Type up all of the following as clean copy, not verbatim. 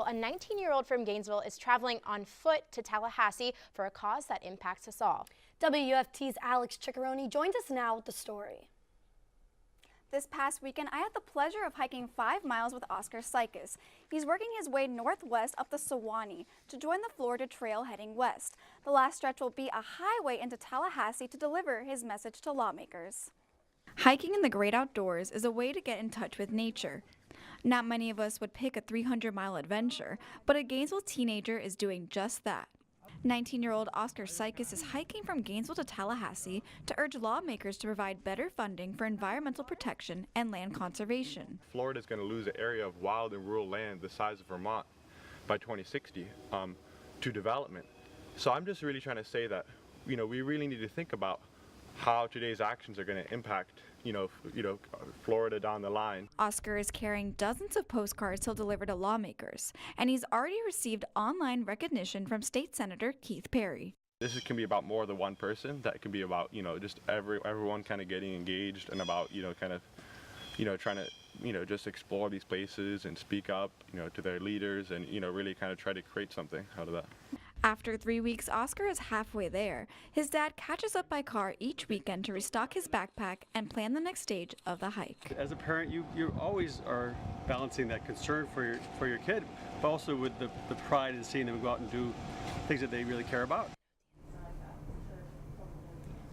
Well, a 19-year-old from Gainesville is traveling on foot to Tallahassee for a cause that impacts us all. WUFT's Alex Ciccarone joins us now with the story. This past weekend, I had the pleasure of hiking 5 miles with Oscar Sykes. He's working his way northwest up the Sewanee to join the Florida Trail heading west. The last stretch will be a highway into Tallahassee to deliver his message to lawmakers. Hiking in the great outdoors is a way to get in touch with nature. Not many of us would pick a 300-mile adventure, but a Gainesville teenager is doing just that. 19-year-old Oscar Sykes is hiking from Gainesville to Tallahassee to urge lawmakers to provide better funding for environmental protection and land conservation. Florida is going to lose an area of wild and rural land the size of Vermont by 2060 to development. So I'm just really trying to say that, we really need to think about how today's actions are going to impact, Florida down the line. Oscar is carrying dozens of postcards he'll deliver to lawmakers, and he's already received online recognition from State Senator Keith Perry. This can be about more than one person. That can be about, just everyone kind of getting engaged and about, trying to, just explore these places and speak up, to their leaders and, really kind of try to create something out of that. After 3 weeks, Oscar is halfway there. His dad catches up by car each weekend to restock his backpack and plan the next stage of the hike. As a parent, you always are balancing that concern for your kid, but also with the pride in seeing them go out and do things that they really care about.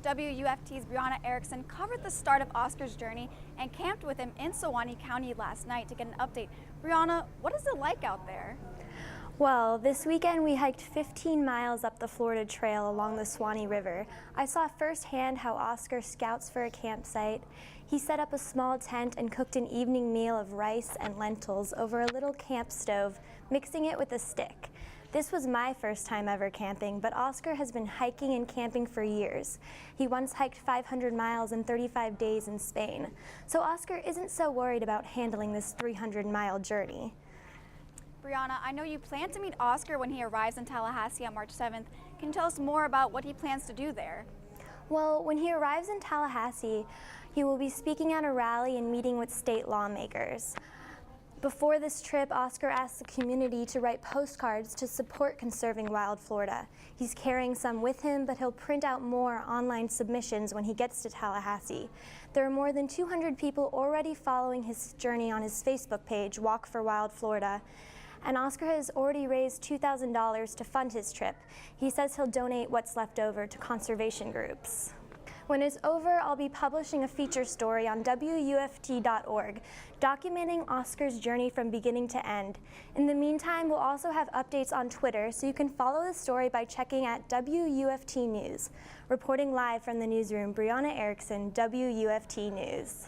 WUFT's Briana Erickson covered the start of Oscar's journey and camped with him in Sewanee County last night to get an update. Briana, what is it like out there? Well, this weekend we hiked 15 miles up the Florida Trail along the Sewanee River. I saw firsthand how Oscar scouts for a campsite. He set up a small tent and cooked an evening meal of rice and lentils over a little camp stove, mixing it with a stick. This was my first time ever camping, but Oscar has been hiking and camping for years. He once hiked 500 miles in 35 days in Spain. So Oscar isn't so worried about handling this 300-mile journey. Briana, I know you plan to meet Oscar when he arrives in Tallahassee on March 7th. Can you tell us more about what he plans to do there? Well, when he arrives in Tallahassee, he will be speaking at a rally and meeting with state lawmakers. Before this trip, Oscar asked the community to write postcards to support conserving wild Florida. He's carrying some with him, but he'll print out more online submissions when he gets to Tallahassee. There are more than 200 people already following his journey on his Facebook page, Walk for Wild Florida. And Oscar has already raised $2,000 to fund his trip. He says he'll donate what's left over to conservation groups. When it's over, I'll be publishing a feature story on WUFT.org, documenting Oscar's journey from beginning to end. In the meantime, we'll also have updates on Twitter, so you can follow the story by checking at WUFT News. Reporting live from the newsroom, Briana Erickson, WUFT News.